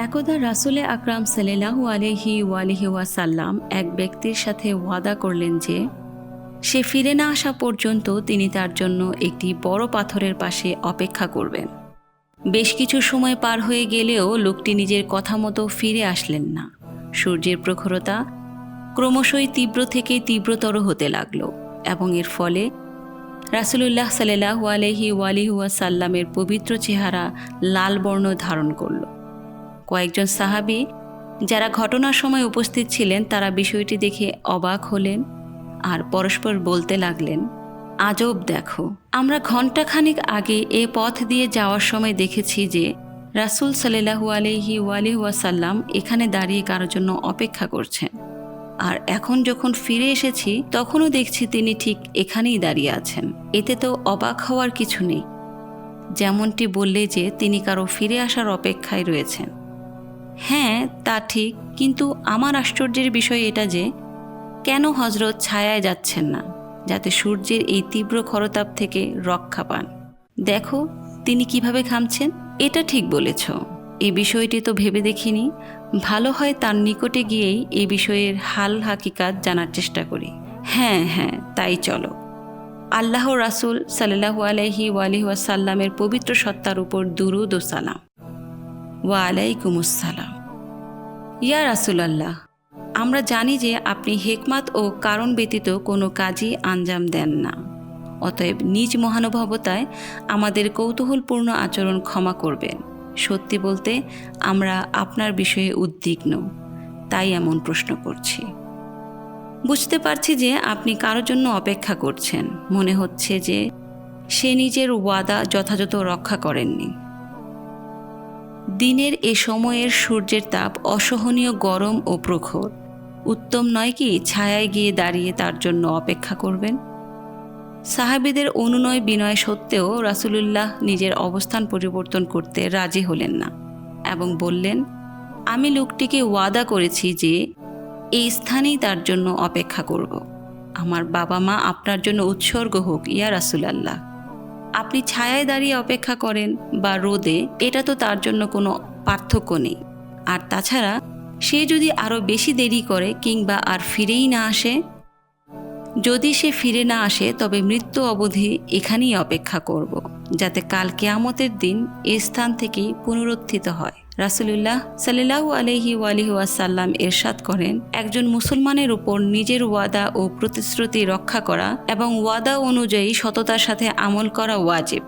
একদা রাসূলে আকরাম সাল্লাল্লাহু আলাইহি ওয়াসাল্লাম এক ব্যক্তির সাথে ওয়াদা করলেন যে সে ফিরে না আসা পর্যন্ত তিনি তার জন্য একটি বড় পাথরের পাশে অপেক্ষা করবেন। বেশ কিছু সময় পার হয়ে গেলেও লোকটি নিজের কথা মতো ফিরে আসলেন না। সূর্যের প্রখরতা ক্রমশই তীব্র থেকে তীব্রতর হতে লাগল এবং এর ফলে রাসূলুল্লাহ সাল্লাল্লাহু আলাইহি ওয়াসাল্লামের পবিত্র চেহারা লাল বর্ণ ধারণ করল। কয়েকজন সাহাবী যারা ঘটনার সময় উপস্থিত ছিলেন তারা বিষয়টি দেখে অবাক হলেন আর পরস্পর বলতে লাগলেন, আজব দেখো, আমরা ঘণ্টাখানিক আগে এ পথ দিয়ে যাওয়ার সময় দেখেছি যে রাসূল সাল্লাল্লাহু আলাইহি ওয়াসাল্লাম এখানে দাঁড়িয়ে কারোর জন্য অপেক্ষা করছেন, আর এখন যখন ফিরে এসেছি তখনও দেখছি তিনি ঠিক এখানেই দাঁড়িয়ে আছেন। এতে তো অবাক হওয়ার কিছু নেই, যেমনটি বললে যে তিনি কারো ফিরে আসার অপেক্ষায় রয়েছেন। হ্যাঁ, তা ঠিক, কিন্তু আমার আশ্চর্যের বিষয় এটা যে কেন হযরত ছায়ায় যাচ্ছেন না, যাতে সূর্যের এই তীব্র খরতাপ থেকে রক্ষা পান। দেখো তিনি কিভাবে ঘামছেন। এটা ঠিক বলেছ, এই বিষয়টি তো ভেবে দেখিনি। ভালো হয় তার নিকটে গিয়েই এই বিষয়ের হাল হাকিকাত জানার চেষ্টা করি। হ্যাঁ, তাই চলো। আল্লাহর রাসূল সাল্লাল্লাহু আলাইহি ওয়াসাল্লামের পবিত্র সত্তার উপর দুরূদ ও সালাম। ওয়া আলাইকুমুসসালাম। ইয়া রাসূলাল্লাহ, আমরা জানি যে আপনি হিকমত ও কারণ ব্যতীত কোনো কাজই আঞ্জাম দেন না। অতএব নিজ মহানুভবতায় আমাদের কৌতূহলপূর্ণ আচরণ ক্ষমা করবেন। সত্যি বলতে আমরা আপনার বিষয়ে উদ্বিগ্ন, তাই এমন প্রশ্ন করছি। বুঝতে পারছি যে আপনি কারোর জন্য অপেক্ষা করছেন। মনে হচ্ছে যে সে নিজের ওয়াদা যথাযথ রক্ষা করেননি। দিনের এ সময়ের সূর্যের তাপ অসহনীয় গরম ও প্রখর। উত্তম নয় কি ছায়ায় গিয়ে দাঁড়িয়ে তার জন্য অপেক্ষা করবেন? সাহাবীদের অনুনয় বিনয় সত্ত্বেও রাসূলুল্লাহ নিজের অবস্থান পরিবর্তন করতে রাজি হলেন না এবং বললেন, আমি লোকটিকে ওয়াদা করেছি যে এই স্থানেই তার জন্য অপেক্ষা করব। আমার বাবা মা আপনার জন্য উৎসর্গ হোক ইয়া রাসূলাল্লাহ। আপনি ছায়ায় দাঁড়িয়ে অপেক্ষা করেন বা রোদে, এটা তো তার জন্য কোনো পার্থক্য নেই। আর তাছাড়া সে যদি আরও বেশি দেরি করে কিংবা আর ফিরেই না আসে, যদি সে ফিরে না আসে তবে মৃত্যু অবধি এখানেই অপেক্ষা করব, যাতে কাল কিয়ামতের দিন এই স্থান থেকেই পুনরুত্থিত হয়। রাসূলুল্লাহ সাল্লাল্লাহু আলাইহি ওয়াসাল্লাম ইরশাদ করেন, একজন মুসলমানের উপর নিজের ওয়াদা ও প্রতিশ্রুতি রক্ষা করা এবং ওয়াদা অনুযায়ী সততার সাথে আমল করা ওয়াজিব।